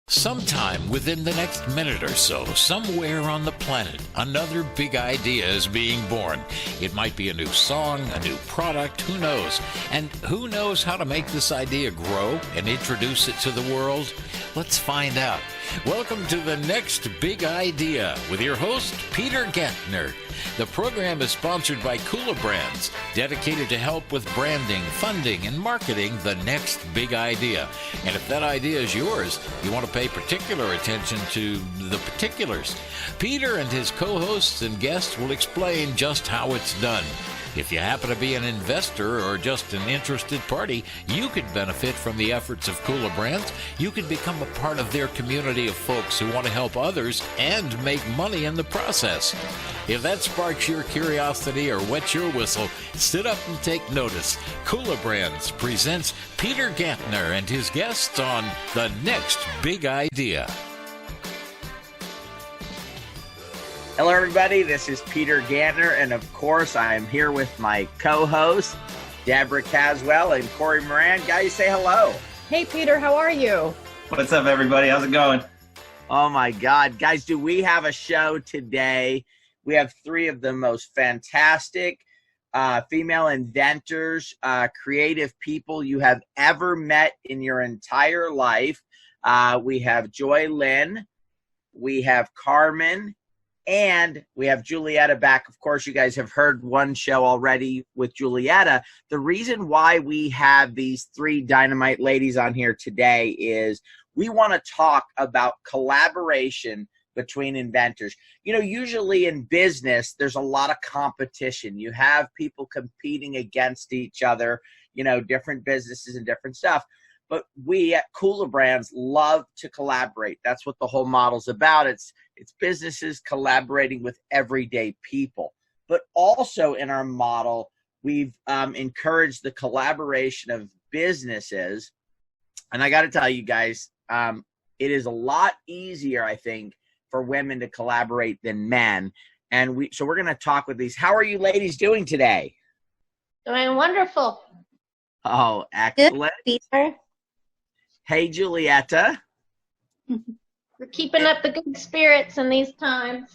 Sometime within the next minute or so, somewhere on the planet, another big idea is being born. It might be a new song, a new product, who knows? And who knows how to make this idea grow and introduce it to the world? Let's find out. Welcome to The Next Big Idea with your host, Peter Gantner. The program is sponsored by Kula Brands, dedicated to help with branding, funding, and marketing the next big idea. And if that idea is yours, you want to pay particular attention to the particulars. Peter and his co-hosts and guests will explain just how it's done. If you happen to be an investor or just an interested party, you could benefit from the efforts of Kula Brands. You could become a part of their community of folks who want to help others and make money in the process. If that sparks your curiosity or wets your whistle, sit up and take notice. Kula Brands presents Peter Gantner and his guests on The Next Big Idea. Hello, everybody. This is Peter Gantner, and of course, I am here with my co-hosts, Deborah Caswell and Corey Moran. Guys, say hello. Hey, Peter. How are you? What's up, everybody? How's it going? Oh, my God. Guys, do we have a show today? We have three of the most fantastic female inventors, creative people you have ever met in your entire life. We have Joy Lynn. We have Carmen. And we have Julietta back. Of course, you guys have heard one show already with Julietta. The reason why we have these three dynamite ladies on here today is we want to talk about collaboration between inventors. You know, usually in business, there's a lot of competition. You have people competing against each other, you know, different businesses and different stuff. But we at Kula Brands love to collaborate. That's what the whole model's about. It's businesses collaborating with everyday people. But also in our model, we've encouraged the collaboration of businesses. And I got to tell you guys, it is a lot easier, I think, for women to collaborate than men. And so we're going to talk with these. How are you ladies doing today? Doing wonderful. Oh, excellent. Good, Peter. Hey, Julietta. We're keeping up the good spirits in these times.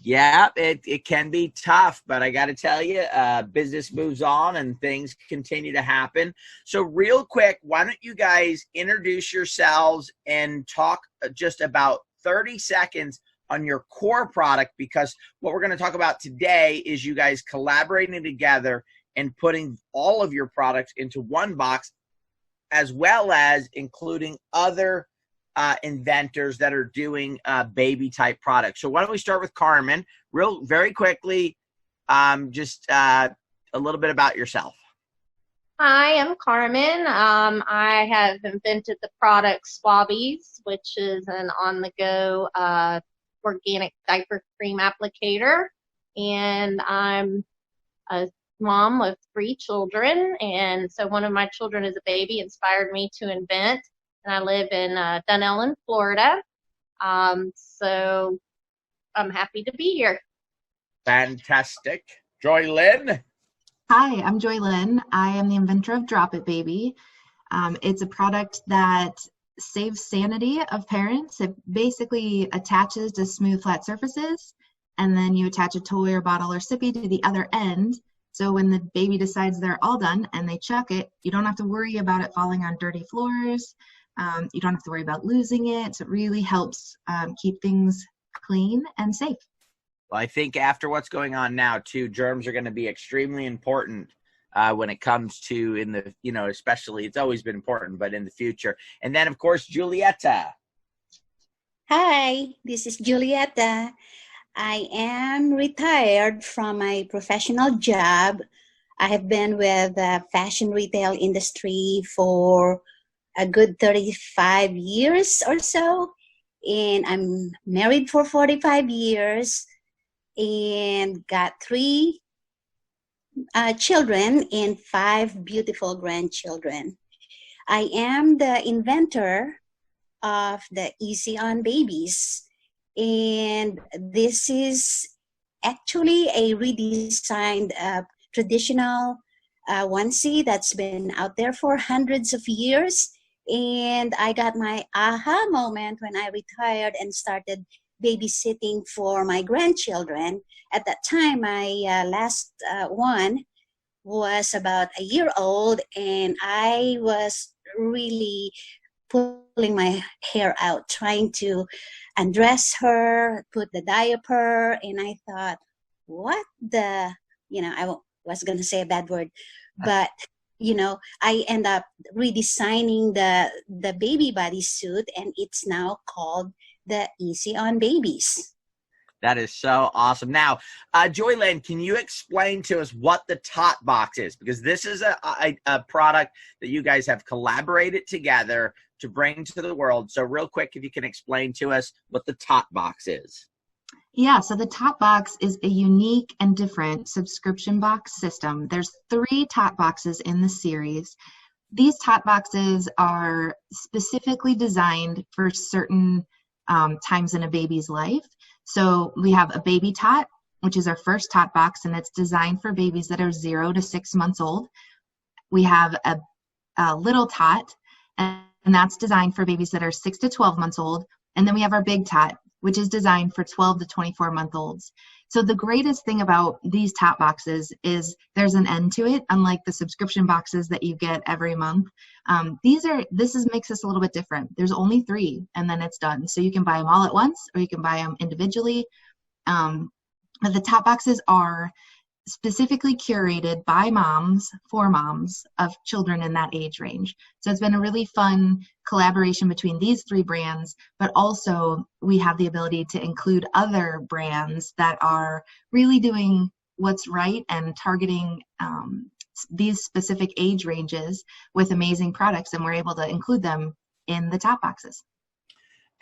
Yeah, it can be tough, but I got to tell you, business moves on and things continue to happen. So real quick, why don't you guys introduce yourselves and talk just about 30 seconds on your core product, because what we're going to talk about today is you guys collaborating together and putting all of your products into one box, as well as including other inventors that are doing baby type products. So why don't we start with Carmen, very quickly, just a little bit about yourself. Hi, I'm Carmen. I have invented the product Swabbies, which is an on-the-go organic diaper cream applicator. And I'm a mom of 3 children, and so one of my children is a baby, inspired me to invent, and I live in Dunellen, Florida, so I'm happy to be here. Fantastic. Joy Lynn? Hi, I'm Joy Lynn. I am the inventor of Drop It Baby. It's a product that saves sanity of parents. It basically attaches to smooth, flat surfaces, and then you attach a toy or bottle or sippy to the other end. So when the baby decides they're all done and they chuck it, you don't have to worry about it falling on dirty floors. You don't have to worry about losing it. So it really helps keep things clean and safe. Well, I think after what's going on now, too, germs are going to be extremely important when it comes to especially, it's always been important, but in the future. And then, of course, Julietta. Hi, this is Julietta. I am retired from my professional job. I have been with the fashion retail industry for a good 35 years or so. And I'm married for 45 years and got 3 children and 5 beautiful grandchildren. I am the inventor of the Easy On Babies. And this is actually a redesigned traditional onesie that's been out there for hundreds of years. And I got my aha moment when I retired and started babysitting for my grandchildren. At that time, my last one was about a year old, and I was really pulling my hair out, trying to undress her, put the diaper, and I thought, what the, I was going to say a bad word, but I end up redesigning the baby bodysuit, and it's now called the Easy on Babies. That is so awesome. Now, Joylyn, can you explain to us what the TOT Box is? Because this is a product that you guys have collaborated together to bring to the world. So real quick, if you can explain to us what the TOT Box is. Yeah, so the TOT Box is a unique and different subscription box system. There's 3 TOT Boxes in the series. These TOT Boxes are specifically designed for certain times in a baby's life. So we have a baby tot, which is our first TOT Box, and it's designed for babies that are 0 to 6 months old. We have a little tot, and that's designed for babies that are 6 to 12 months old. And then we have our big tot, which is designed for 12 to 24-month-olds. So the greatest thing about these TOT Boxes is there's an end to it, unlike the subscription boxes that you get every month. Makes this a little bit different. There's only 3, and then it's done. So you can buy them all at once, or you can buy them individually. But the TOT Boxes are specifically curated by moms for moms of children in that age range. So it's been a really fun collaboration between these 3 brands, but also we have the ability to include other brands that are really doing what's right and targeting these specific age ranges with amazing products, and we're able to include them in the TOT Boxes.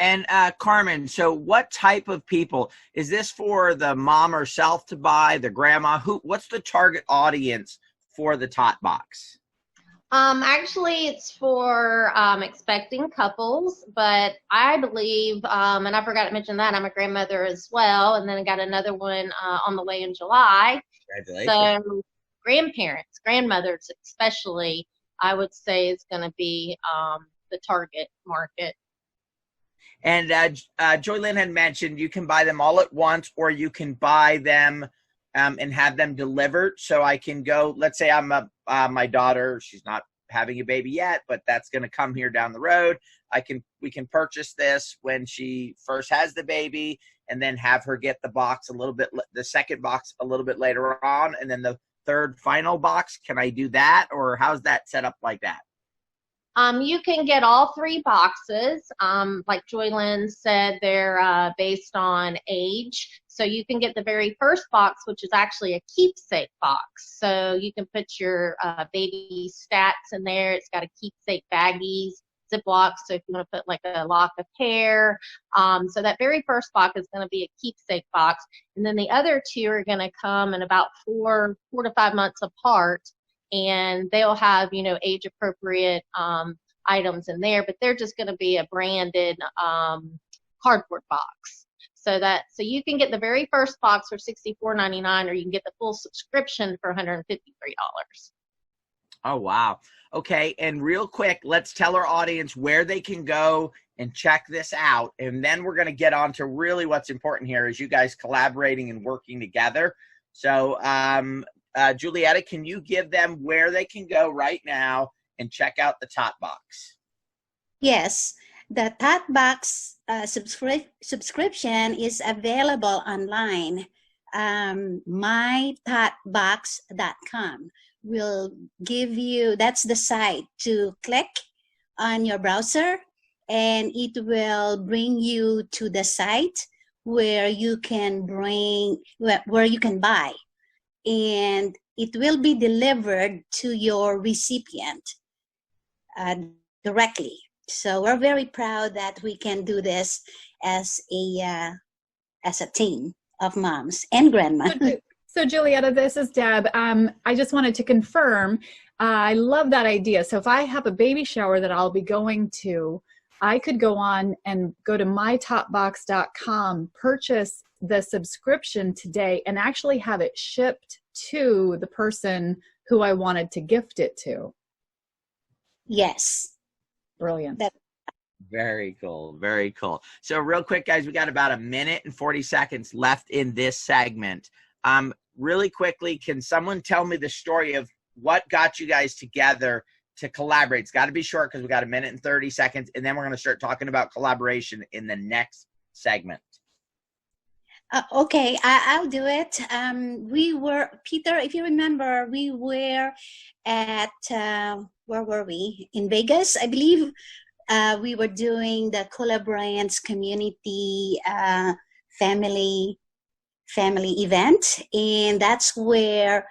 And Carmen, so what type of people is this for? The mom herself to buy, the grandma? What's the target audience for the TOT Box? Actually, it's for expecting couples, but I believe, and I forgot to mention that, I'm a grandmother as well, and then I got another one on the way in July. Congratulations. So grandparents, grandmothers especially, I would say is going to be the target market. And Joylyn had mentioned you can buy them all at once, or you can buy them and have them delivered. So I can go, let's say I'm my daughter, she's not having a baby yet, but that's going to come here down the road. We can purchase this when she first has the baby, and then have her get the second box a little bit later on, and then the third final box. Can I do that, or how's that set up like that? You can get all 3 boxes. Like Joylyn said, they're based on age. So you can get the very first box, which is actually a keepsake box. So you can put your baby stats in there. It's got a keepsake baggies, Ziploc. So if you want to put like a lock of hair. So that very first box is going to be a keepsake box. And then the other 2 are going to come in about 4 to 5 months apart. And they'll have, age appropriate items in there, but they're just going to be a branded cardboard box. So you can get the very first box for $64.99, or you can get the full subscription for $153. Oh, wow. Okay. And real quick, let's tell our audience where they can go and check this out. And then we're going to get on to really what's important here is you guys collaborating and working together. So, Julietta, can you give them where they can go right now and check out the TOT Box? Yes, the TOT Box subscription is available online. mytotbox.com will give you, that's the site to click on your browser, and it will bring you to the site where you can buy. And it will be delivered to your recipient directly. So we're very proud that we can do this as a team of moms and grandma. So Julietta, this is Deb. I just wanted to confirm, I love that idea. So if I have a baby shower that I'll be going to, I could go on and go to mytotbox.com, purchase the subscription today, and actually have it shipped to the person who I wanted to gift it to. Yes. Brilliant. That- Very cool. Very cool. So real quick, guys, we got about a minute and 40 seconds left in this segment. Really quickly, can someone tell me the story of what got you guys together to collaborate? It's got to be short because we got a minute and 30 seconds, and then we're going to start talking about collaboration in the next segment. Okay, I'll do it. We were, Peter, if you remember, we were at, where were we? In Vegas, I believe. We were doing the Cola Brands community family event, and that's where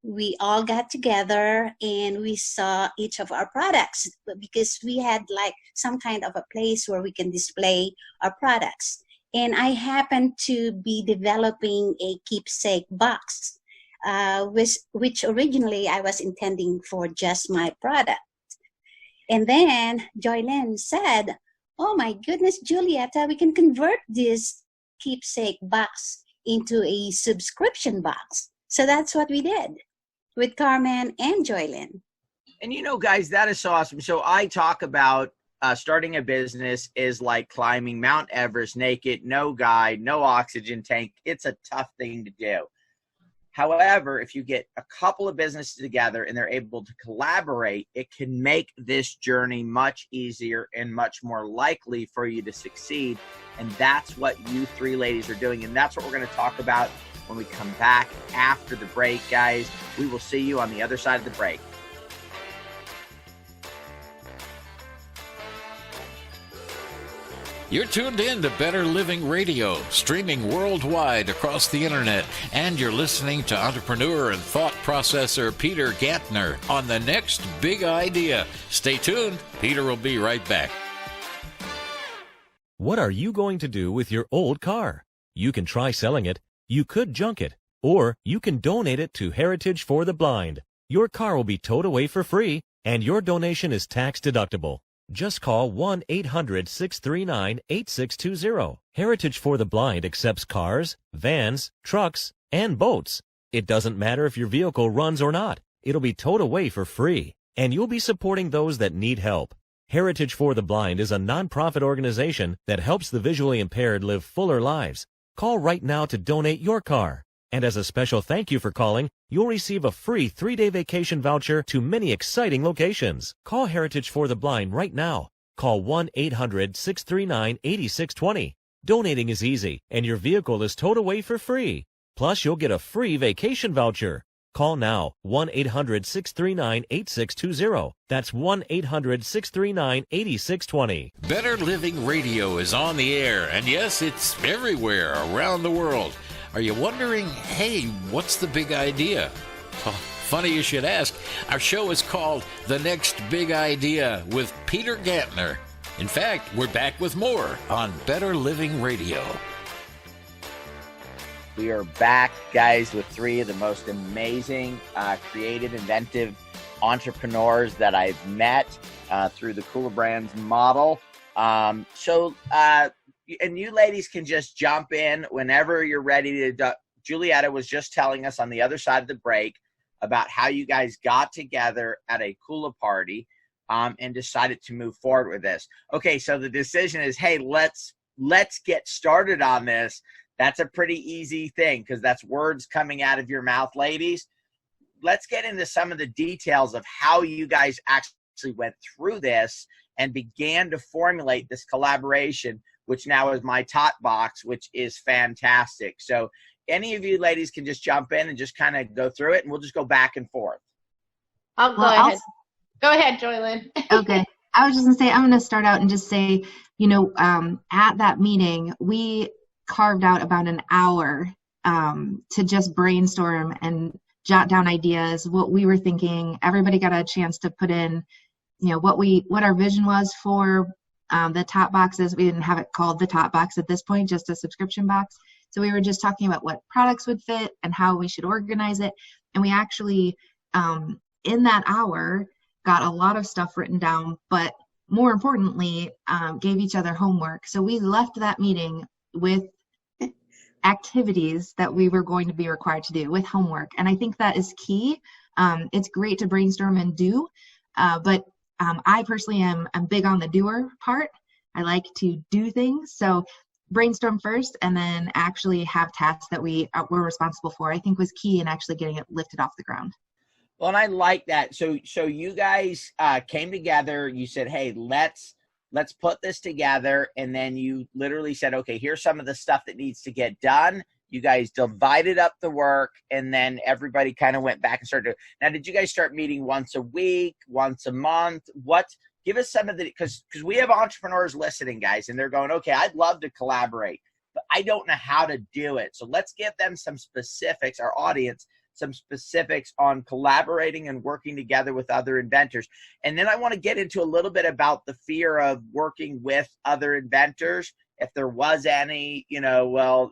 we all got together and we saw each of our products, because we had like some kind of a place where we can display our products. And I happened to be developing a keepsake box, which originally I was intending for just my product. And then Joylyn said, "Oh my goodness, Julietta, we can convert this keepsake box into a subscription box." So that's what we did with Carmen and Joylyn. And you know, guys, that is so awesome. So I talk about starting a business is like climbing Mount Everest naked, no guide, no oxygen tank. It's a tough thing to do. However, if you get a couple of businesses together and they're able to collaborate, it can make this journey much easier and much more likely for you to succeed. And that's what you three ladies are doing. And that's what we're going to talk about when we come back after the break, guys. We will see you on the other side of the break. You're tuned in to Better Living Radio, streaming worldwide across the internet, and you're listening to entrepreneur and thought processor Peter Gantner on the next big idea. Stay tuned. Peter will be right back. What are you going to do with your old car? You can try selling it, you could junk it, or you can donate it to Heritage for the Blind. Your car will be towed away for free, and your donation is tax deductible. Just call 1-800-639-8620. Heritage for the Blind accepts cars, vans, trucks, and boats. It doesn't matter if your vehicle runs or not. It'll be towed away for free, and you'll be supporting those that need help. Heritage for the Blind is a nonprofit organization that helps the visually impaired live fuller lives. Call right now to donate your car. And as a special thank you for calling, you'll receive a free 3-day vacation voucher to many exciting locations. Call Heritage for the Blind right now. Call 1-800-639-8620. Donating is easy, and your vehicle is towed away for free. Plus, you'll get a free vacation voucher. Call now, 1-800-639-8620. That's 1-800-639-8620. Better Living Radio is on the air, and yes, it's everywhere around the world. Are you wondering, hey, what's the big idea? Well, funny you should ask. Our show is called The Next Big Idea with Peter Gantner. In fact, we're back with more on Better Living Radio. We are back, guys, with three of the most amazing, creative, inventive entrepreneurs that I've met through the Cola Brands model. And you ladies can just jump in whenever you're ready to. Julietta was just telling us on the other side of the break about how you guys got together at a Cola party and decided to move forward with this. Okay, so the decision is, hey, let's get started on this. That's a pretty easy thing because that's words coming out of your mouth, ladies. Let's get into some of the details of how you guys actually went through this and began to formulate this collaboration, which now is my TOT Box, which is fantastic. So any of you ladies can just jump in and just kind of go through it, and we'll just go back and forth. I'll go ahead. Go ahead, Joylyn. Okay. I was just going to say, I'm going to start out and just say, at that meeting, we carved out about an hour to just brainstorm and jot down ideas, what we were thinking. Everybody got a chance to put in, what our vision was for the TOT boxes. We didn't have it called the TOT box at this point, just a subscription box. So we were just talking about what products would fit and how we should organize it. And we actually, in that hour, got a lot of stuff written down, but more importantly, gave each other homework. So we left that meeting with activities that we were going to be required to do with homework. And I think that is key. It's great to brainstorm and do, but I personally am big on the doer part. I like to do things. So brainstorm first and then actually have tasks that we're responsible for, I think was key in actually getting it lifted off the ground. Well, and I like that. So you guys came together. You said, "Hey, let's put this together," and then you literally said, "Okay, here's some of the stuff that needs to get done." You guys divided up the work, and then everybody kind of went back and started. Now, did you guys start meeting once a week, once a month? Give us some of the, because we have entrepreneurs listening, guys, and they're going, "Okay, I'd love to collaborate, but I don't know how to do it." So let's give them some specifics, our audience, some specifics on collaborating and working together with other inventors. And then I want to get into a little bit about the fear of working with other inventors. If there was any, are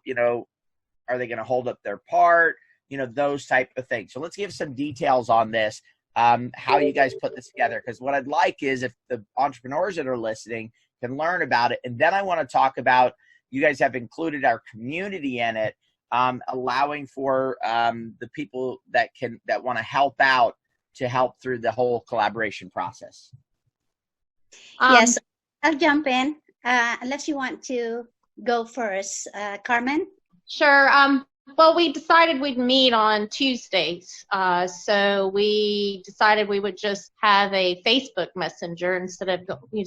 they going to hold up their part? Those type of things. So let's give some details on this, how you guys put this together. Because what I'd like is if the entrepreneurs that are listening can learn about it. And then I want to talk about, you guys have included our community in it, allowing for the people that want to help out to help through the whole collaboration process. Yes, I'll jump in unless you want to go first, Carmen. Sure. Well, we decided we'd meet on Tuesdays. So we decided we would just have a Facebook Messenger instead of,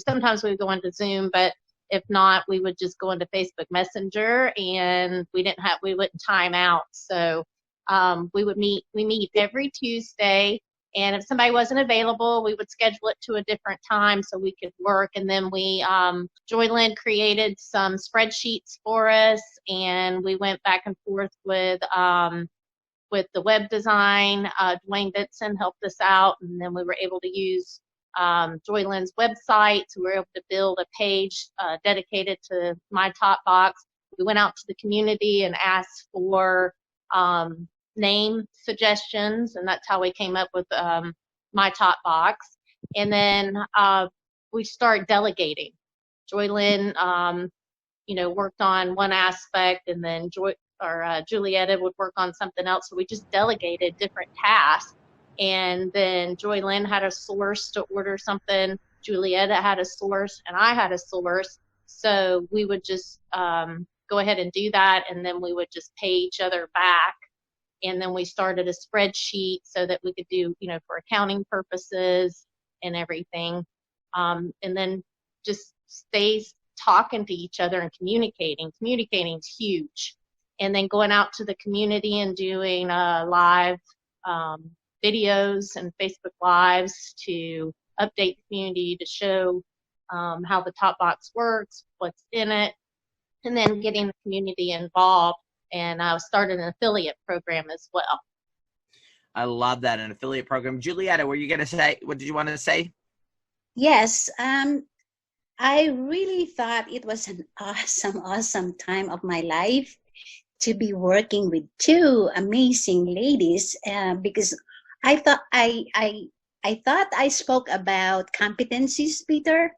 sometimes we would go into Zoom, but if not, we would just go into Facebook Messenger, and we wouldn't time out. So we meet every Tuesday, and if somebody wasn't available, we would schedule it to a different time so we could work. And then Joylyn created some spreadsheets for us, and we went back and forth with the web design. Dwayne Benson helped us out, and then we were able to use Joylyn's website, so we were able to build a page dedicated to my TOT Box. We went out to the community and asked for name suggestions, and that's how we came up with my TOT Box. And then we started delegating. Joylyn, worked on one aspect, and then Julietta would work on something else. So we just delegated different tasks. And then Joylyn had a source to order something, Julietta had a source, and I had a source. So we would just go ahead and do that, and then we would just pay each other back. And then we started a spreadsheet so that we could do, for accounting purposes and everything. And then just stays talking to each other and communicating. Communicating is huge. And then going out to the community and doing live videos and Facebook Lives to update the community, to show how the TOT Box works, what's in it, and then getting the community involved. And I started an affiliate program as well. I love that, an affiliate program. Julietta, what did you want to say? Yes, I really thought it was an awesome time of my life to be working with two amazing ladies, because I thought I spoke about competencies, Peter,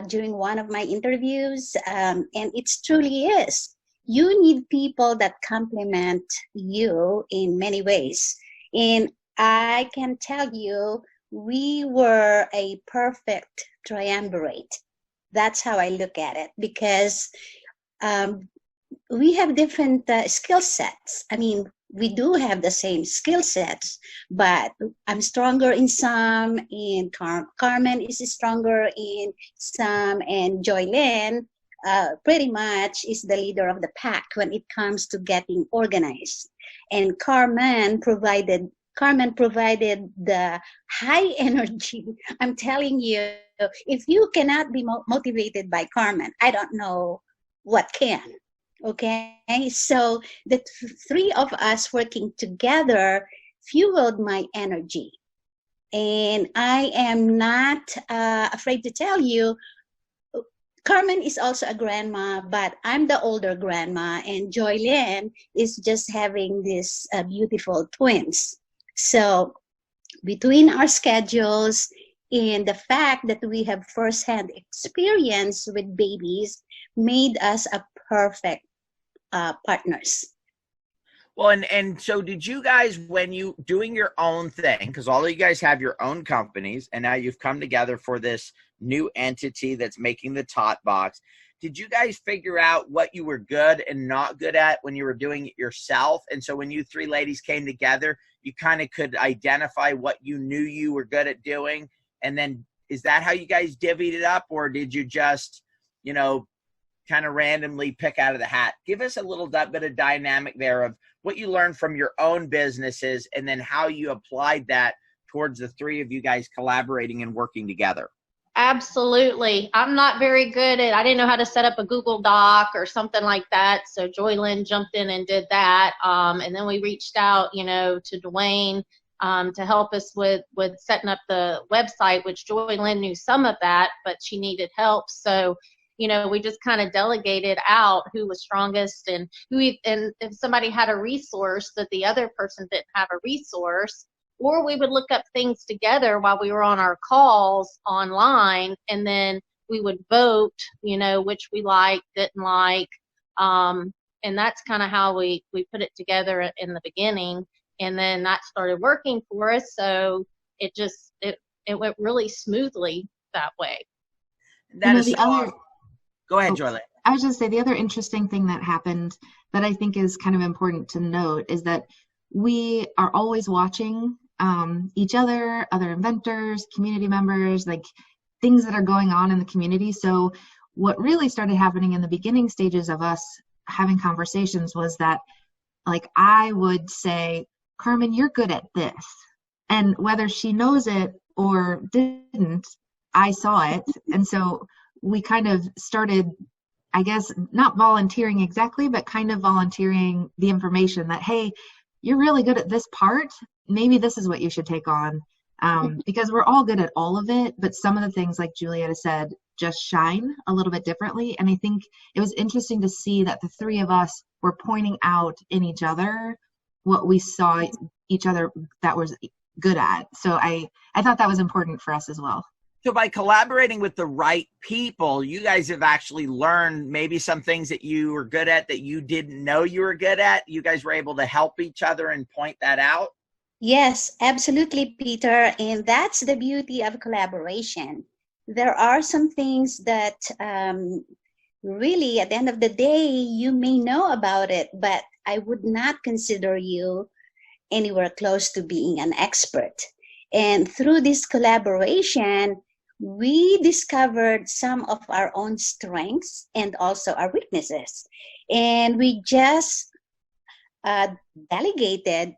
during one of my interviews, and it truly is. You need people that complement you in many ways. And I can tell you, we were a perfect triumvirate. That's how I look at it, because we have different skill sets. I mean, we do have the same skill sets, but I'm stronger in some, and Carmen is stronger in some, and Joylyn pretty much is the leader of the pack when it comes to getting organized. And Carmen provided the high energy. I'm telling you, if you cannot be motivated by Carmen, I don't know what can. Okay, so the three of us working together fueled my energy. And I am not afraid to tell you, Carmen is also a grandma, but I'm the older grandma, and Joylyn is just having these beautiful twins. So between our schedules and the fact that we have firsthand experience with babies made us a perfect partners. Well, and so did you guys, when you doing your own thing, because all of you guys have your own companies, and now you've come together for this new entity that's making the TOT Box. Did you guys figure out what you were good and not good at when you were doing it yourself? And so when you three ladies came together, you kind of could identify what you knew you were good at doing. And then is that how you guys divvied it up, or did you just, you know, kind of randomly pick out of the hat? Give us a little bit of dynamic there of what you learned from your own businesses and then how you applied that towards the three of you guys collaborating and working together. Absolutely. I'm not very good at, I didn't know how to set up a Google Doc or something like that. So Joylyn jumped in and did that. And then we reached out, you know, to Dwayne to help us with setting up the website, which Joylyn knew some of that, but she needed help. So, you know, we just kind of delegated out who was strongest and and if somebody had a resource that the other person didn't have a resource, or we would look up things together while we were on our calls online, and then we would vote, you know, which we liked, didn't like. And that's kind of how we put it together in the beginning. And then that started working for us. So it went really smoothly that way. That is Go ahead, Joylyn. I was just say the other interesting thing that happened that I think is kind of important to note is that we are always watching each other, other inventors, community members, like things that are going on in the community. So what really started happening in the beginning stages of us having conversations was that, like, I would say, Carmen, you're good at this. And whether she knows it or didn't, I saw it. And so we kind of started, I guess, not volunteering exactly, but kind of volunteering the information that, hey, you're really good at this part. Maybe this is what you should take on. Because we're all good at all of it, but some of the things, like Julietta said, just shine a little bit differently. And I think it was interesting to see that the three of us were pointing out in each other what we saw each other that was good at. So I thought that was important for us as well. So by collaborating with the right people, you guys have actually learned maybe some things that you were good at that you didn't know you were good at. You guys were able to help each other and point that out. Yes, absolutely, Peter. And that's the beauty of collaboration. There are some things that really, at the end of the day, you may know about it, but I would not consider you anywhere close to being an expert. And through this collaboration, we discovered some of our own strengths and also our weaknesses. And we just delegated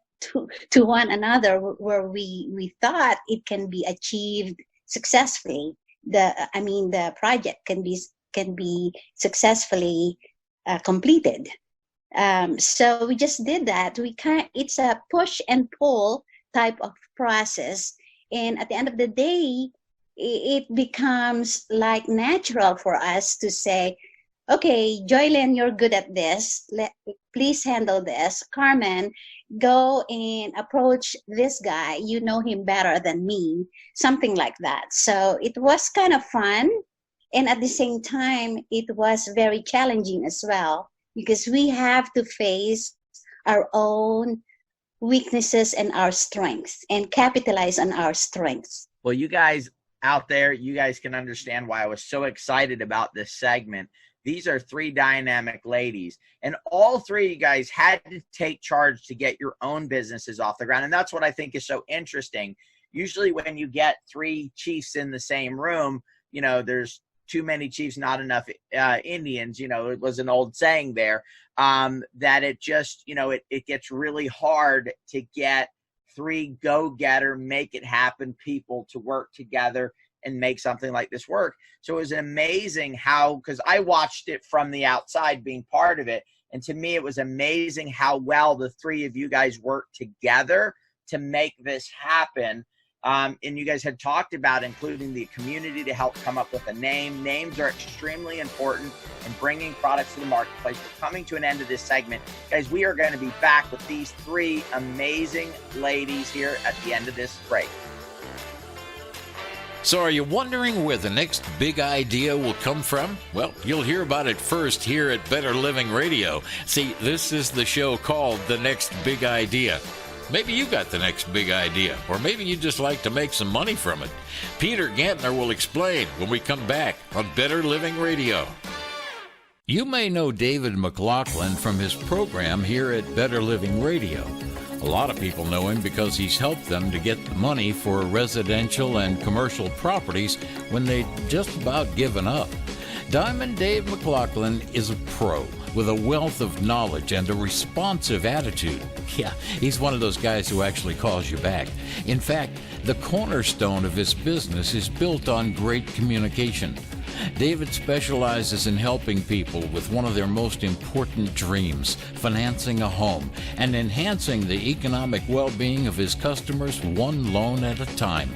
to one another where we thought it can be achieved successfully. The project can be successfully completed. So we just did that. It's a push and pull type of process, and at the end of the day, it becomes like natural for us to say, okay, Joylyn, you're good at this. Please handle this. Carmen, go and approach this guy. You know him better than me. Something like that. So it was kind of fun. And at the same time, it was very challenging as well, because we have to face our own weaknesses and our strengths and capitalize on our strengths. Well, you guys out there, you guys can understand why I was so excited about this segment. These are three dynamic ladies, and all three of you guys had to take charge to get your own businesses off the ground. And that's what I think is so interesting. Usually when you get three chiefs in the same room, you know, there's too many chiefs, not enough Indians. You know, it was an old saying there, that it just, you know, it gets really hard to get three go-getter, make it happen people to work together and make something like this work. So it was amazing how, because I watched it from the outside being part of it, and to me it was amazing how well the three of you guys worked together to make this happen. And you guys had talked about including the community to help come up with a name. Names are extremely important in bringing products to the marketplace. We're coming to an end of this segment. Guys, we are going to be back with these three amazing ladies here at the end of this break. So are you wondering where the next big idea will come from? Well, you'll hear about it first here at Better Living Radio. See, this is the show called The Next Big Idea. Maybe you got the next big idea, or maybe you just like to make some money from it. Peter Gantner will explain when we come back on Better Living Radio. You may know David Mclaughlin from his program here at Better Living Radio. A lot of people know him because he's helped them to get money for residential and commercial properties when they'd just about given up. Diamond Dave Mclaughlin is a pro with a wealth of knowledge and a responsive attitude. Yeah, he's one of those guys who actually calls you back. In fact, the cornerstone of his business is built on great communication. David specializes in helping people with one of their most important dreams, financing a home, and enhancing the economic well-being of his customers one loan at a time.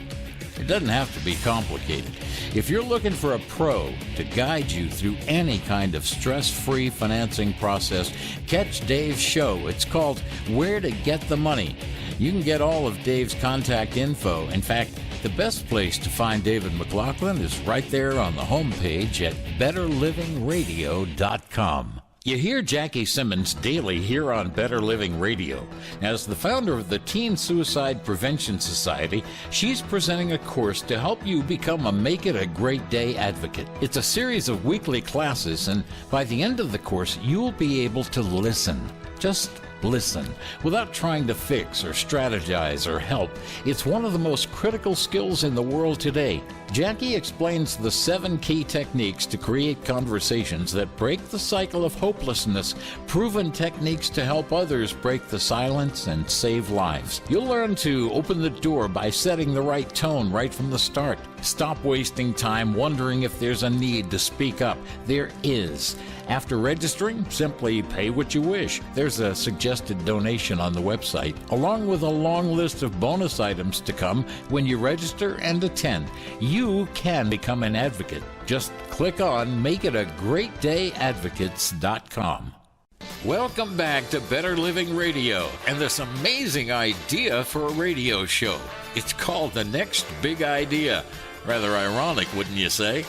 It doesn't have to be complicated. If you're looking for a pro to guide you through any kind of stress-free financing process, catch Dave's show. It's called Where to Get the Money. You can get all of Dave's contact info. In fact, the best place to find David Mclaughlin is right there on the homepage at betterlivingradio.com. You hear Jackie Simmons daily here on Better Living Radio. As the founder of the Teen Suicide Prevention Society, she's presenting a course to help you become a Make It a Great Day advocate. It's a series of weekly classes, and by the end of the course, you'll be able to listen. Just listen, without trying to fix or strategize or help. It's one of the most critical skills in the world today. Jackie explains the 7 key techniques to create conversations that break the cycle of hopelessness, proven techniques to help others break the silence and save lives. You'll learn to open the door by setting the right tone right from the start. Stop wasting time wondering if there's a need to speak up. There is. After registering, simply pay what you wish. There's a suggested donation on the website, along with a long list of bonus items to come when you register and attend. You can become an advocate. Just click on makeitagreatdayadvocates.com. Welcome back to Better Living Radio and this amazing idea for a radio show. It's called The Next Big Idea. Rather ironic, wouldn't you say?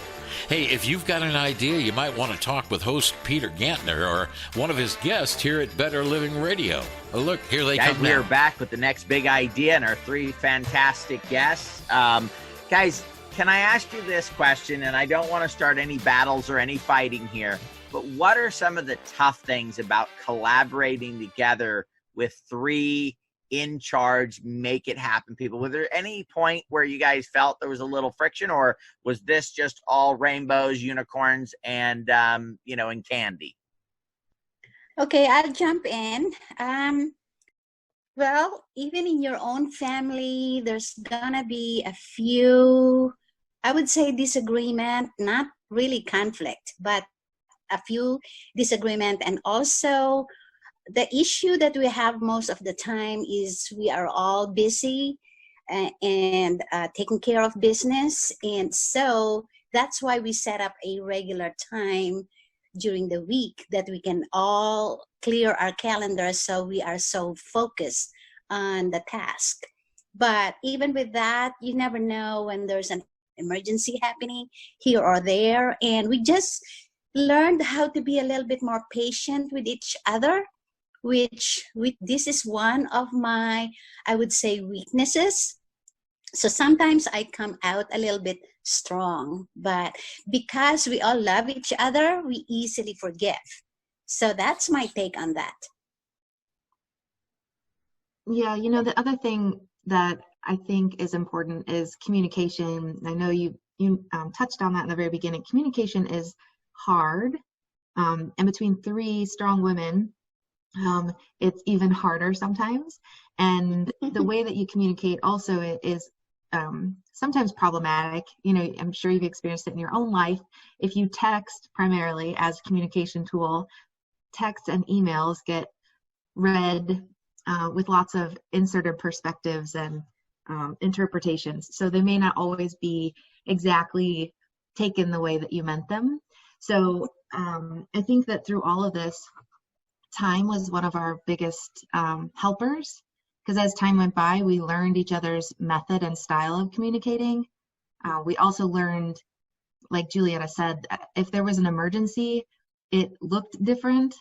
Hey, if you've got an idea, you might want to talk with host Peter Gantner or one of his guests here at Better Living Radio. Oh, look, here they come now. We are back with the next big idea and our 3 fantastic guests. Guys, can I ask you this question? And I don't want to start any battles or any fighting here, but what are some of the tough things about collaborating together with 3 in charge, make it happen people? Was there any point where you guys felt there was a little friction, or was this just all rainbows, unicorns, and and candy? Okay, I'll jump in. Well, even in your own family, there's gonna be a few, I would say, disagreement, not really conflict, but a few disagreement. And also the issue that we have most of the time is we are all busy and taking care of business. And so that's why we set up a regular time during the week that we can all clear our calendars, so we are so focused on the task. But even with that, you never know when there's an emergency happening here or there. And we just learned how to be a little bit more patient with each other, which this is one of my, I would say, weaknesses. So sometimes I come out a little bit strong, but because we all love each other, we easily forgive. So that's my take on that. Yeah, the other thing that I think is important is communication. I know you touched on that in the very beginning. Communication is hard, and between 3 strong women, it's even harder sometimes. And the way that you communicate also is sometimes problematic. I'm sure you've experienced it in your own life. If you text primarily as a communication tool, texts and emails get read with lots of inserted perspectives and interpretations. So they may not always be exactly taken the way that you meant them. So I think that through all of this, time was one of our biggest helpers, because as time went by, we learned each other's method and style of communicating. We also learned, like Julietta said, if there was an emergency, it looked different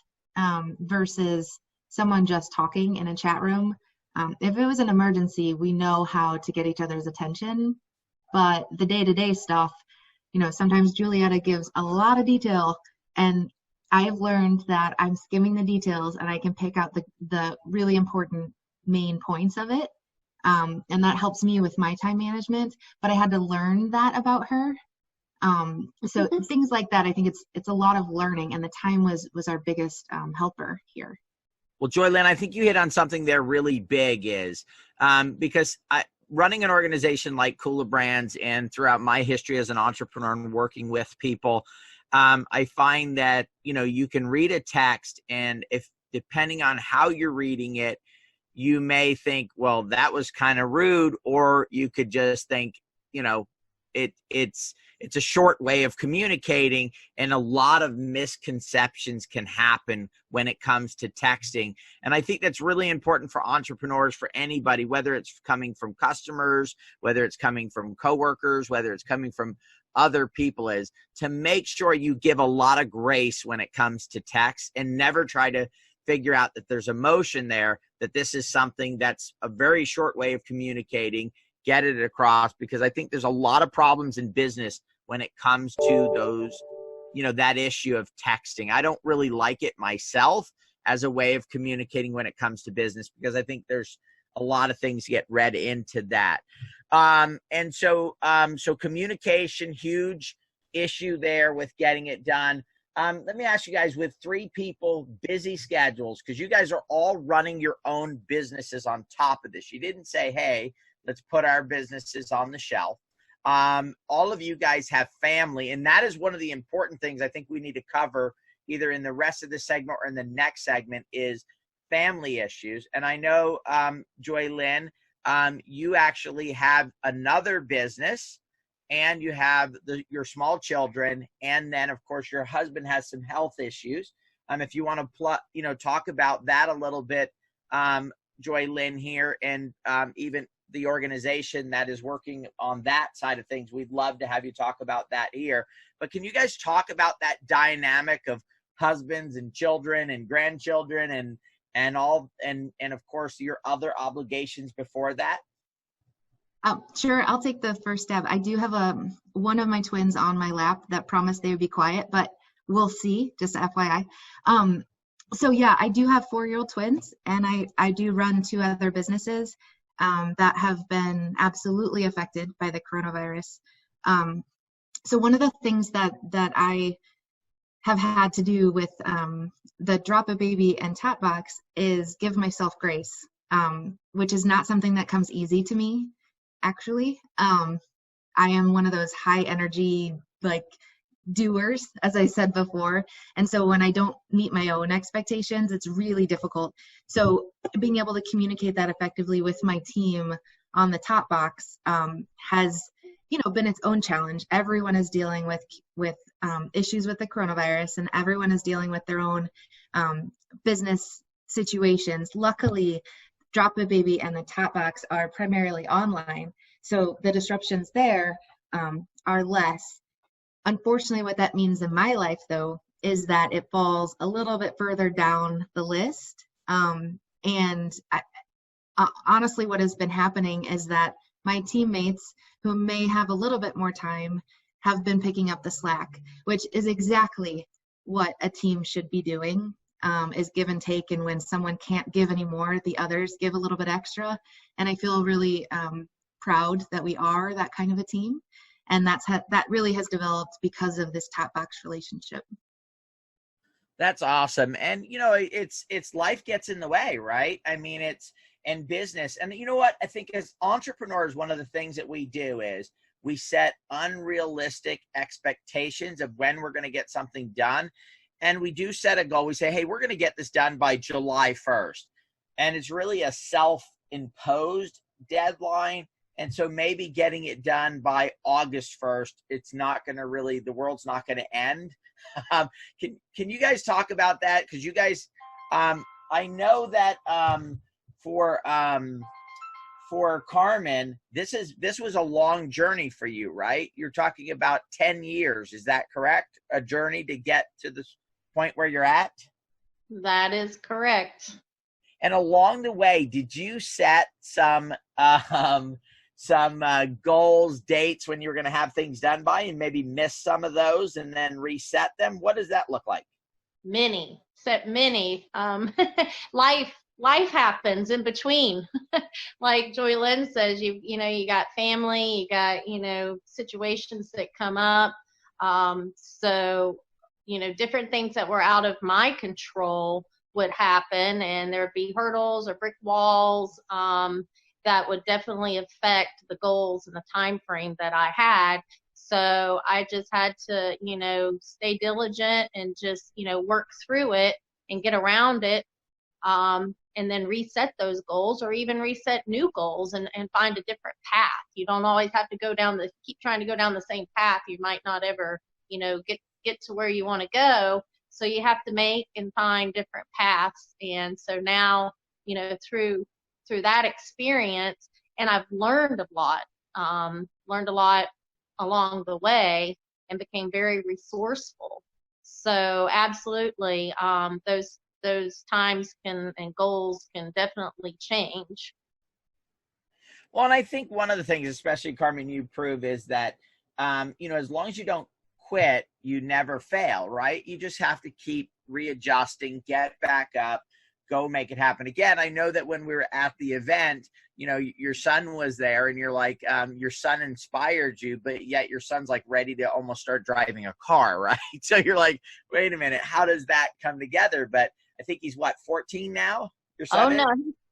versus someone just talking in a chat room. If it was an emergency, we know how to get each other's attention, but the day-to-day stuff, sometimes Julietta gives a lot of detail, and I've learned that I'm skimming the details and I can pick out the really important main points of it. And that helps me with my time management, but I had to learn that about her. So things like that, I think it's a lot of learning, and the time was our biggest helper here. Well, Joy Lynn, I think you hit on something there really big is because running an organization like Cooler Brands and throughout my history as an entrepreneur and working with people, I find that, you can read a text, and if depending on how you're reading it, you may think, well, that was kind of rude, or you could just think, it's a short way of communicating, and a lot of misconceptions can happen when it comes to texting. And I think that's really important for entrepreneurs, for anybody, whether it's coming from customers, whether it's coming from coworkers, whether it's coming from other people, is to make sure you give a lot of grace when it comes to text, and never try to figure out that there's emotion there, that this is something that's a very short way of communicating, get it across, because I think there's a lot of problems in business when it comes to those, that issue of texting. I don't really like it myself as a way of communicating when it comes to business, because I think there's a lot of things get read into that. And so communication, huge issue there with getting it done. Let me ask you guys, with 3 people, busy schedules, because you guys are all running your own businesses on top of this. You didn't say, hey, let's put our businesses on the shelf. All of you guys have family, and that is one of the important things I think we need to cover either in the rest of the segment or in the next segment, is family issues. And I know, Joy Lynn, you actually have another business, and you have your small children, and then of course your husband has some health issues. If you want to talk about that a little bit, Joy Lynn here, and even the organization that is working on that side of things, we'd love to have you talk about that here. But can you guys talk about that dynamic of husbands and children and grandchildren and all, and of course your other obligations before that? Sure, I'll take the first stab. I do have one of my twins on my lap that promised they would be quiet, but we'll see, just FYI. So yeah, I do have 4-year-old twins, and I do run 2 other businesses that have been absolutely affected by the coronavirus. So one of the things that I have had to do with the Drop a Baby and TOT Box is give myself grace, which is not something that comes easy to me, actually. I am one of those high energy, doers, as I said before. And so when I don't meet my own expectations, it's really difficult. So being able to communicate that effectively with my team on the TOT Box has, been its own challenge. Everyone is dealing with issues with the coronavirus, and everyone is dealing with their own business situations. Luckily, Drop a Baby and the TOT Box are primarily online, so the disruptions there are less. Unfortunately, what that means in my life, though, is that it falls a little bit further down the list. And honestly, what has been happening is that my teammates, who may have a little bit more time, have been picking up the slack, which is exactly what a team should be doing, is give and take. And when someone can't give anymore, the others give a little bit extra. And I feel really proud that we are that kind of a team. And that really has developed because of this TOT Box relationship. That's awesome. And, it's life gets in the way, right? I mean, it's in business. And you know what? I think as entrepreneurs, one of the things that we do is we set unrealistic expectations of when we're going to get something done. And we do set a goal. We say, hey, we're going to get this done by July 1st. And it's really a self-imposed deadline. And so maybe getting it done by August 1st, it's not going to really, the world's not going to end. Can you guys talk about that? Because you guys, I know that for for Carmen, this was a long journey for you, right? You're talking about 10 years. Is that correct? A journey to get to the point where you're at? That is correct. And along the way, did you set some goals, dates when you were going to have things done by, and maybe miss some of those and then reset them? What does that look like? Many. Life happens in between. Like Joy Lynn says, you know, you got family, you got, you know, situations that come up. So, you know, different things that were out of my control would happen, and there'd be hurdles or brick walls that would definitely affect the goals and the time frame that I had. So I just had to, you know, stay diligent and just, you know, work through it and get around it, and then reset those goals, or even reset new goals and find a different path. You don't always have to keep trying to go down the same path. You might not ever, you know, get to where you want to go. So you have to make and find different paths. And so now, you know, through that experience, and I've learned a lot along the way, and became very resourceful. So absolutely, those times and goals can definitely change. Well, and I think one of the things, especially Carmen, you prove is that, you know, as long as you don't quit, you never fail, right? You just have to keep readjusting, get back up, go make it happen again. I know that when we were at the event, you know, your son was there, and you're like, your son inspired you, but yet your son's like ready to almost start driving a car, right? So you're like, wait a minute, how does that come together? But I think he's what, 14 now? Your son? Oh, no,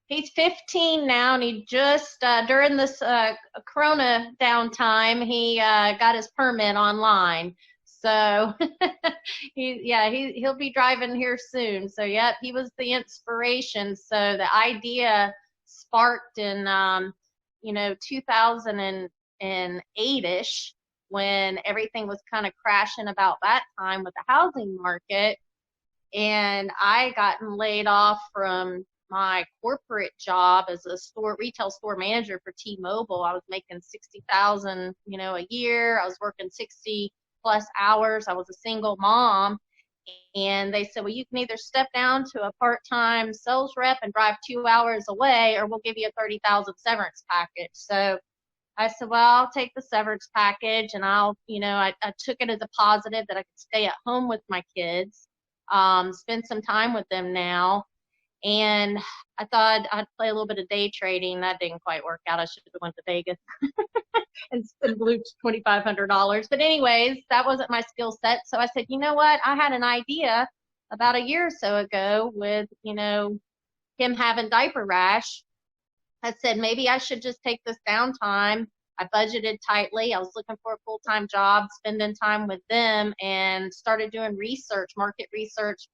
he's 15 now, and he just, during this Corona downtime, he got his permit online. So he'll be driving here soon. So yep, he was the inspiration. So the idea sparked in 2008ish, when everything was kind of crashing about that time with the housing market, and I gotten laid off from my corporate job as a retail store manager for T-Mobile. I was making $60,000 a year. I was working 60 plus hours. I was a single mom, and they said, well, you can either step down to a part-time sales rep and drive 2 hours away, or we'll give you a $30,000 severance package. So I said, well, I'll take the severance package, and I took it as a positive that I could stay at home with my kids, spend some time with them now. And I thought I'd play a little bit of day trading. That didn't quite work out. I should have went to Vegas and blew $2,500. But anyways, that wasn't my skill set. So I said, you know what? I had an idea about a year or so ago with, him having diaper rash. I said, maybe I should just take this downtime. I budgeted tightly. I was looking for a full-time job, spending time with them, and started doing market research,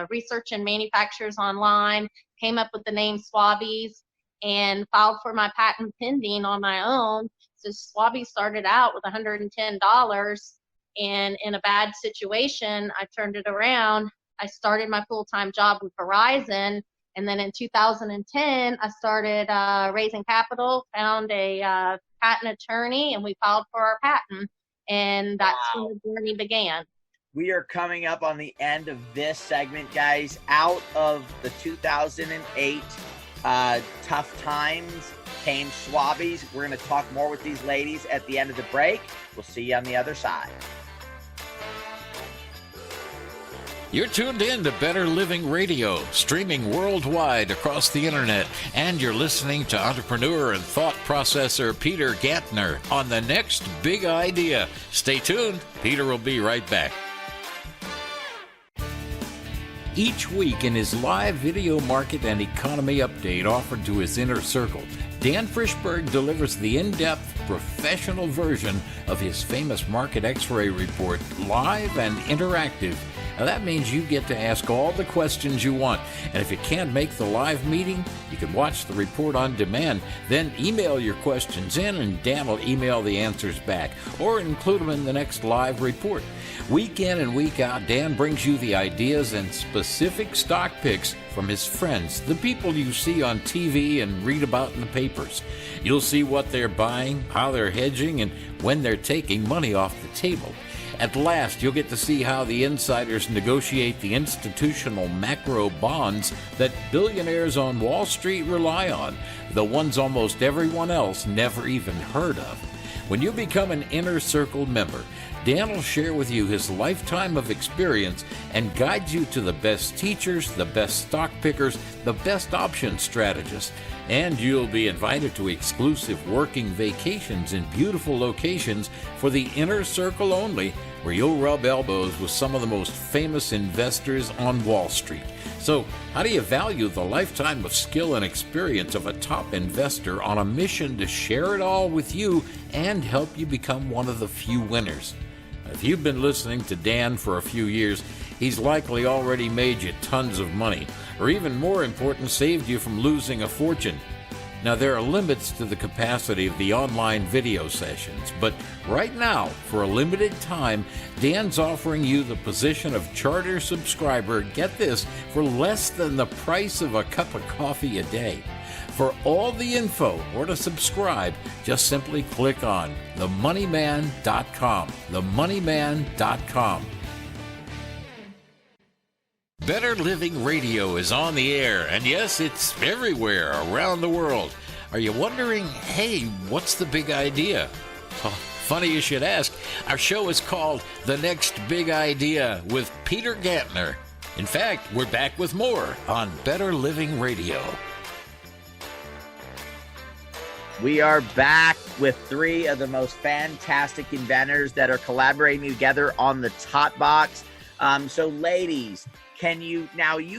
researching manufacturers online, came up with the name Swabbies, and filed for my patent pending on my own. So Swabbies started out with $110, and in a bad situation, I turned it around. I started my full-time job with Verizon, and then in 2010, I started raising capital, found a patent attorney, and we filed for our patent, and that's when the journey began. We are coming up on the end of this segment, guys. Out of the 2008 tough times came Swabbies. We're going to talk more with these ladies at the end of the break. We'll see you on the other side. You're tuned in to Better Living Radio, streaming worldwide across the internet, and you're listening to entrepreneur and thought processor Peter Gantner on the next big idea. Stay tuned. Peter will be right back. Each week in his live video market and economy update offered to his inner circle, Dan Frischberg delivers the in-depth, professional version of his famous Market X-Ray report, live and interactive, Now that means you get to ask all the questions you want. And if you can't make the live meeting, you can watch the report on demand. Then email your questions in and Dan will email the answers back or include them in the next live report. Week in and week out, Dan brings you the ideas and specific stock picks from his friends, the people you see on TV and read about in the papers. You'll see what they're buying, how they're hedging, and when they're taking money off the table. At last, you'll get to see how the insiders negotiate the institutional macro bonds that billionaires on Wall Street rely on, the ones almost everyone else never even heard of. When you become an Inner Circle member, Dan will share with you his lifetime of experience and guide you to the best teachers, the best stock pickers, the best option strategists. And you'll be invited to exclusive working vacations in beautiful locations for the Inner Circle only, where you'll rub elbows with some of the most famous investors on Wall Street. So, how do you value the lifetime of skill and experience of a top investor on a mission to share it all with you and help you become one of the few winners? If you've been listening to Dan for a few years, he's likely already made you tons of money, or even more important, saved you from losing a fortune. Now, there are limits to the capacity of the online video sessions, but right now, for a limited time, Dan's offering you the position of charter subscriber, get this, for less than the price of a cup of coffee a day. For all the info or to subscribe, just simply click on themoneyman.com. Themoneyman.com. Better Living Radio is on the air, and yes, it's everywhere around the world. Are you wondering, hey, what's the big idea? Oh, funny you should ask. Our show is called The Next Big Idea with Peter Gantner. In fact, we're back with more on Better Living Radio. We are back with three of the most fantastic inventors that are collaborating together on the TOT Box. So ladies, you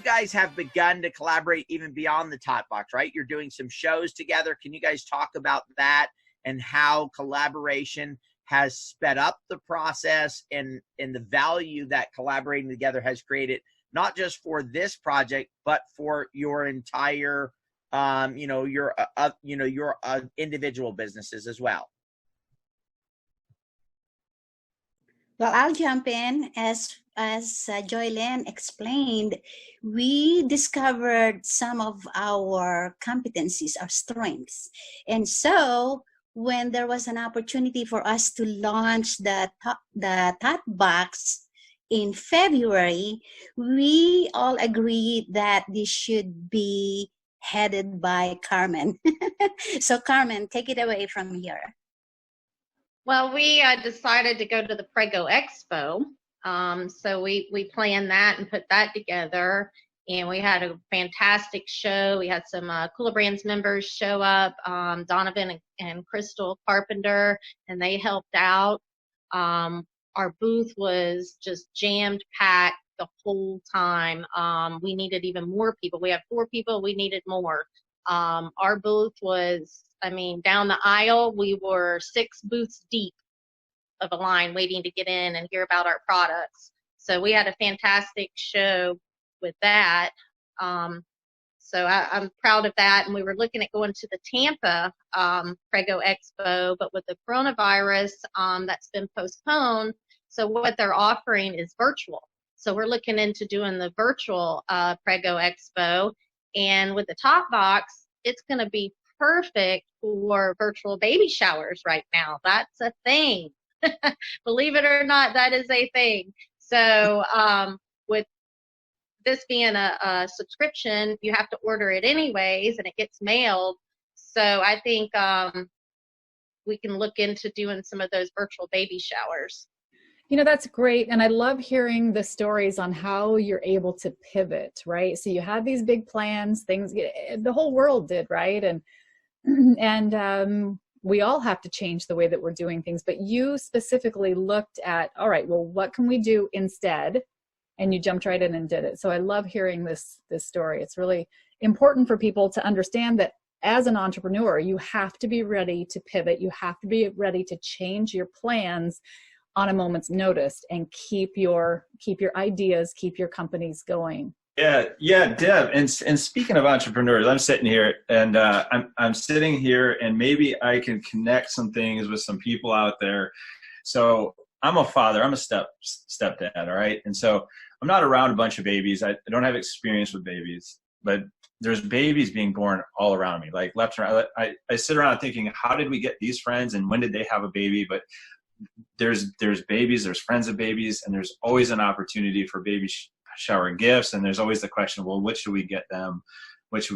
guys have begun to collaborate even beyond the TOT Box, right? You're doing some shows together. Can you guys talk about that and how collaboration has sped up the process and the value that collaborating together has created, not just for this project, but for your entire your individual businesses as well? Well, I'll jump in. As Joylyn explained, we discovered some of our competencies, our strengths. And so when there was an opportunity for us to launch the TOT Box in February, we all agreed that this should be headed by Carmen. So Carmen, take it away from here. Well, we decided to go to the Prego Expo. So we planned that and put that together. And we had a fantastic show. We had some Cooler Brands members show up, Donovan and Crystal Carpenter, and they helped out. Our booth was just jammed packed the whole time. We needed even more people. We had 4 people. We needed more. Our booth was, down the aisle, we were 6 booths deep of a line waiting to get in and hear about our products. So we had a fantastic show with that. So I'm proud of that. And we were looking at going to the Tampa Prego Expo, but with the coronavirus, that's been postponed. So what they're offering is virtual. So we're looking into doing the virtual Prego Expo. And with the TOT Box, it's going to be perfect for virtual baby showers right now. That's a thing. Believe it or not, that is a thing. So with this being a subscription, you have to order it anyways, and it gets mailed. So I think we can look into doing some of those virtual baby showers. That's great. And I love hearing the stories on how you're able to pivot, right? So you have these big plans, the whole world did, right? And we all have to change the way that we're doing things. But you specifically looked at, all right, well, what can we do instead? And you jumped right in and did it. So I love hearing this story. It's really important for people to understand that as an entrepreneur, you have to be ready to pivot. You have to be ready to change your plans on a moment's notice and keep your ideas, keep your companies going. Yeah, Deb. And speaking of entrepreneurs, I'm sitting here and I'm sitting here, and maybe I can connect some things with some people out there. So I'm a father. I'm a stepdad. All right, and so I'm not around a bunch of babies. I don't have experience with babies, but there's babies being born all around me, like left and right. I sit around thinking, how did we get these friends, and when did they have a baby? But there's babies, there's friends of babies, and there's always an opportunity for baby shower gifts, and there's always the question, well, what should we get them? Let's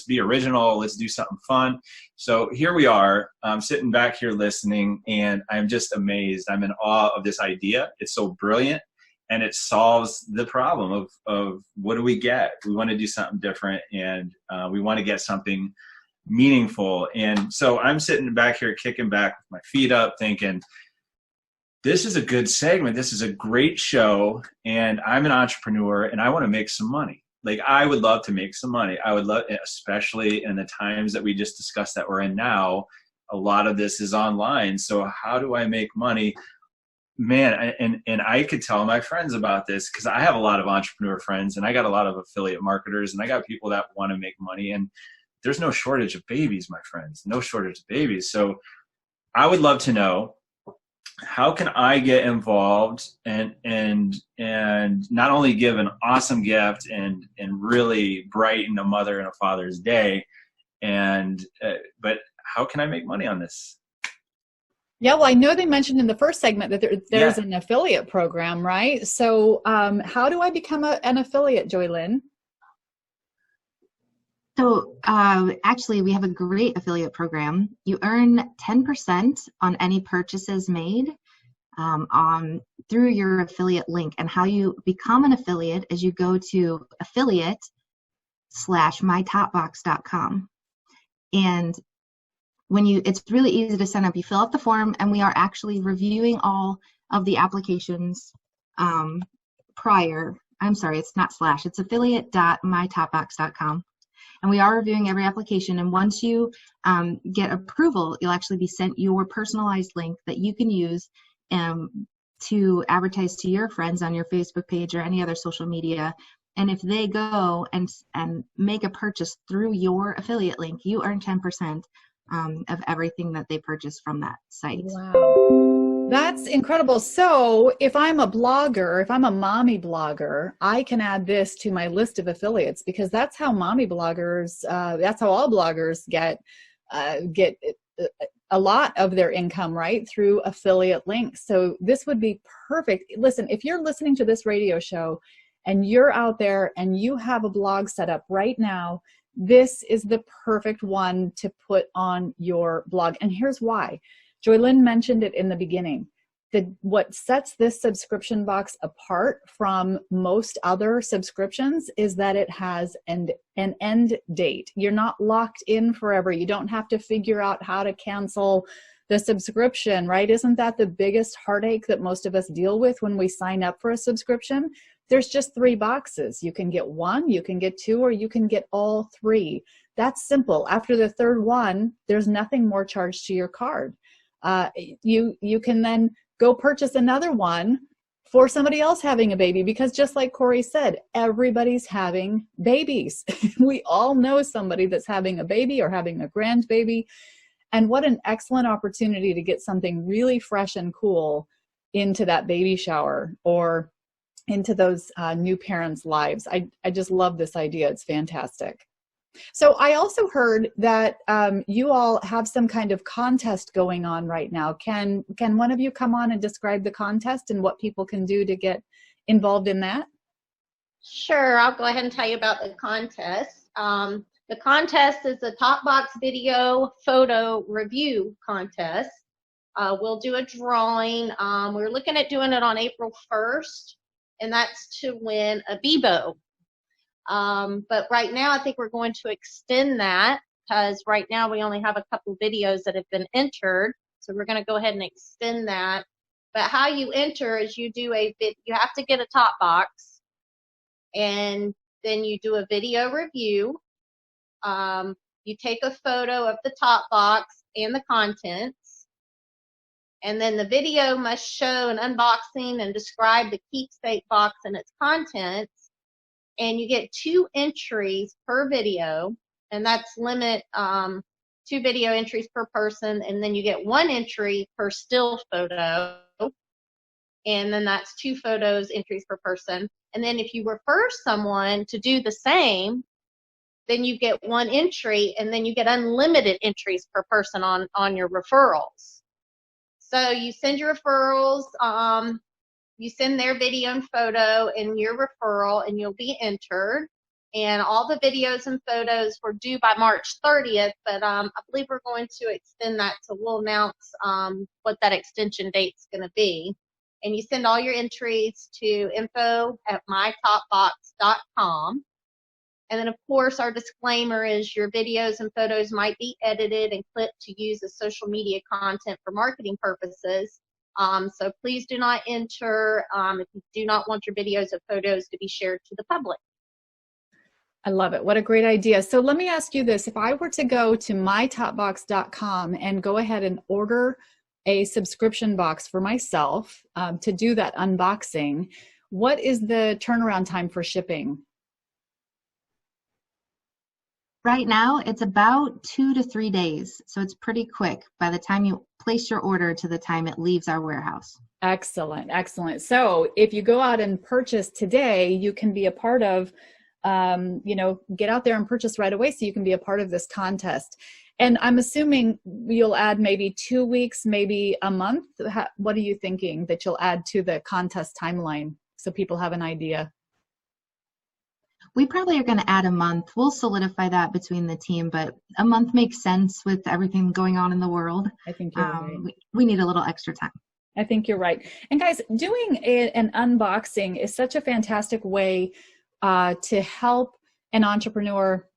be original, let's do something fun. So here we are. I'm sitting back here listening, and I'm just amazed. I'm in awe of this idea. It's so brilliant, and it solves the problem of what do we get? We want to do something different, and we want to get something meaningful. And so I'm sitting back here kicking back with my feet up thinking, this is a good segment. This is a great show. And I'm an entrepreneur and I want to make some money. Like, I would love to make some money. I would love, especially in the times that we just discussed that we're in now, a lot of this is online. So how do I make money? Man, and I could tell my friends about this because I have a lot of entrepreneur friends, and I got a lot of affiliate marketers, and I got people that want to make money. And there's no shortage of babies, my friends, no shortage of babies. So I would love to know, how can I get involved and not only give an awesome gift and really brighten a mother and a father's day, but how can I make money on this? Yeah, well, I know they mentioned in the first segment that there's an affiliate program, right? So how do I become an affiliate, Joylyn? So actually, we have a great affiliate program. You earn 10% on any purchases made through your affiliate link. And how you become an affiliate is you go to affiliate.mytopbox.com. And it's really easy to sign up. You fill out the form, and we are actually reviewing all of the applications prior. I'm sorry, it's not / it's affiliate.mytopbox.com. And we are reviewing every application. And once you get approval, you'll actually be sent your personalized link that you can use to advertise to your friends on your Facebook page or any other social media. And if they go and make a purchase through your affiliate link, you earn 10% of everything that they purchase from that site. Wow. That's incredible. So if I'm a blogger, if I'm a mommy blogger, I can add this to my list of affiliates, because that's how mommy bloggers, that's how all bloggers get a lot of their income, right? Through affiliate links. So this would be perfect. Listen, if you're listening to this radio show and you're out there and you have a blog set up right now, this is the perfect one to put on your blog. And here's why. Joylyn mentioned it in the beginning. What sets this subscription box apart from most other subscriptions is that it has an end date. You're not locked in forever. You don't have to figure out how to cancel the subscription, right? Isn't that the biggest heartache that most of us deal with when we sign up for a subscription? There's just 3 boxes. You can get 1, you can get 2, or you can get all 3. That's simple. After the 3rd one, there's nothing more charged to your card. You can then go purchase another one for somebody else having a baby, because just like Corey said, everybody's having babies. We all know somebody that's having a baby or having a grandbaby. And what an excellent opportunity to get something really fresh and cool into that baby shower or into those new parents' lives. I just love this idea. It's fantastic. So I also heard that you all have some kind of contest going on right now. Can one of you come on and describe the contest and what people can do to get involved in that? Sure, I'll go ahead and tell you about the contest. The contest is the TOT Box video photo review contest. We'll do a drawing. We're looking at doing it on April 1st, and that's to win a Bebo. But right now, I think we're going to extend that, because right now we only have a couple videos that have been entered. So we're going to go ahead and extend that. But how you enter is you have to get a TOT Box, and then you do a video review. You take a photo of the TOT Box and the contents, And then the video must show an unboxing and describe the keepsake box and its contents. And you get 2 entries per video, and that's limit 2 video entries per person. And then you get 1 entry per still photo. And then that's 2 photos entries per person. And then if you refer someone to do the same, then you get 1 entry, and then you get unlimited entries per person on your referrals. So you send your referrals, you send their video and photo in your referral, and you'll be entered. And all the videos and photos were due by March 30th, but I believe we're going to extend that, so we'll announce what that extension date's going to be. And you send all your entries to info@mytopbox.com. And then, of course, our disclaimer is your videos and photos might be edited and clipped to use as social media content for marketing purposes. So please do not enter if you do not want your videos or photos to be shared to the public. I love it. What a great idea. So let me ask you this. If I were to go to mytopbox.com and go ahead and order a subscription box for myself to do that unboxing, what is the turnaround time for shipping? Right now, it's about 2 to 3 days. So it's pretty quick by the time you place your order to the time it leaves our warehouse. Excellent. Excellent. So if you go out and purchase today, you can be a part of, get out there and purchase right away so you can be a part of this contest. And I'm assuming you'll add maybe 2 weeks, maybe a month. What are you thinking that you'll add to the contest timeline so people have an idea? We probably are going to add a month. We'll solidify that between the team, but a month makes sense with everything going on in the world. I think you're right. We need a little extra time. I think you're right. And guys, doing an unboxing is such a fantastic way to help an entrepreneur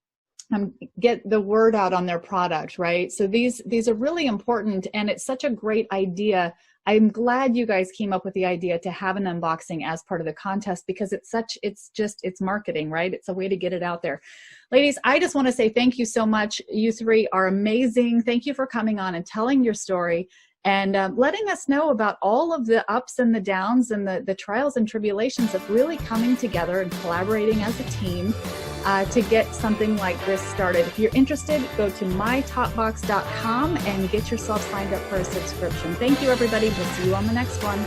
get the word out on their product, right? So these are really important, and it's such a great idea. I'm glad you guys came up with the idea to have an unboxing as part of the contest, because it's marketing, right? It's a way to get it out there. Ladies, I just want to say thank you so much. You 3 are amazing. Thank you for coming on and telling your story and letting us know about all of the ups and the downs and the trials and tribulations of really coming together and collaborating as a team to get something like this started. If you're interested, go to mytopbox.com and get yourself signed up for a subscription. Thank you, everybody. We'll see you on the next one.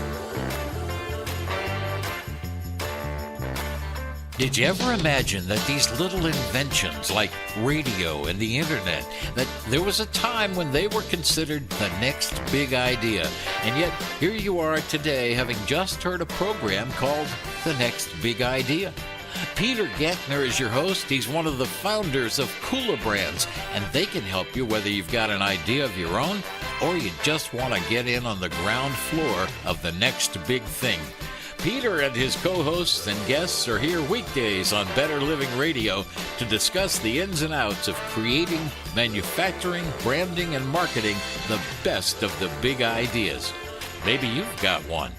Did you ever imagine that these little inventions like radio and the internet, that there was a time when they were considered the next big idea? And yet here you are today, having just heard a program called The Next Big Idea. Peter Gantner is your host. He's one of the founders of Cooler Brands, and they can help you whether you've got an idea of your own or you just want to get in on the ground floor of the next big thing. Peter and his co-hosts and guests are here weekdays on Better Living Radio to discuss the ins and outs of creating, manufacturing, branding, and marketing the best of the big ideas. Maybe you've got one,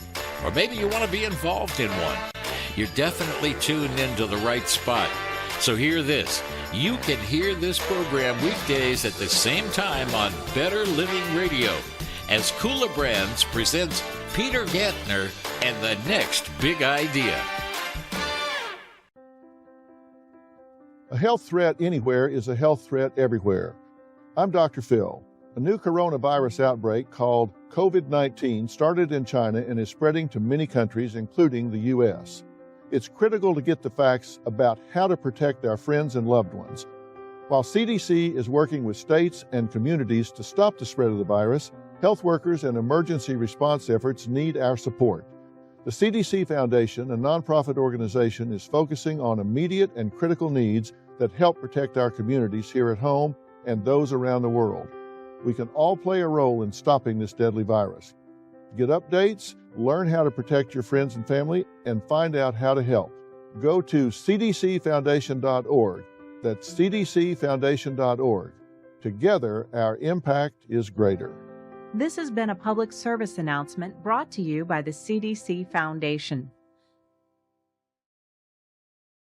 or maybe you want to be involved in one. You're definitely tuned into the right spot. So hear this. You can hear this program weekdays at the same time on Better Living Radio as Cooler Brands presents Peter Gantner and the Next Big Idea. A health threat anywhere is a health threat everywhere. I'm Dr. Phil. A new coronavirus outbreak called COVID-19 started in China and is spreading to many countries, including the U.S. It's critical to get the facts about how to protect our friends and loved ones. While CDC is working with states and communities to stop the spread of the virus, health workers and emergency response efforts need our support. The CDC Foundation, a nonprofit organization, is focusing on immediate and critical needs that help protect our communities here at home and those around the world. We can all play a role in stopping this deadly virus. Get updates, learn how to protect your friends and family, and find out how to help. Go to cdcfoundation.org. That's cdcfoundation.org. Together, our impact is greater. This has been a public service announcement brought to you by the CDC Foundation.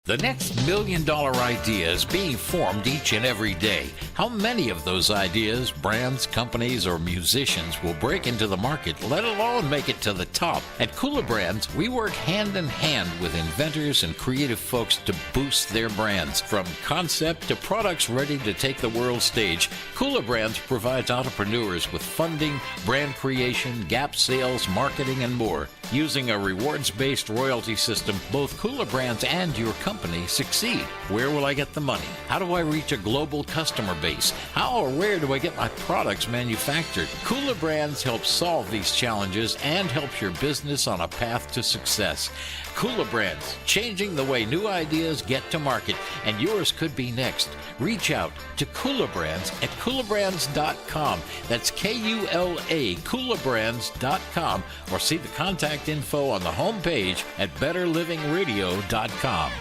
The next $1 million idea is being formed each and every day. How many of those ideas, brands, companies, or musicians will break into the market, let alone make it to the top? At Kula Brands, we work hand in hand with inventors and creative folks to boost their brands. From concept to products ready to take the world stage, Kula Brands provides entrepreneurs with funding, brand creation, gap sales, marketing, and more. Using a rewards-based royalty system, both Kula Brands and your company succeed. Where will I get the money? How do I reach a global customer base? How or where do I get my products manufactured? Kula Brands helps solve these challenges and helps your business on a path to success. Kula Brands, changing the way new ideas get to market, and yours could be next. Reach out to Kula Brands at KulaBrands.com. That's K-U-L-A, KulaBrands.com, or see the contact info on the homepage at BetterLivingRadio.com.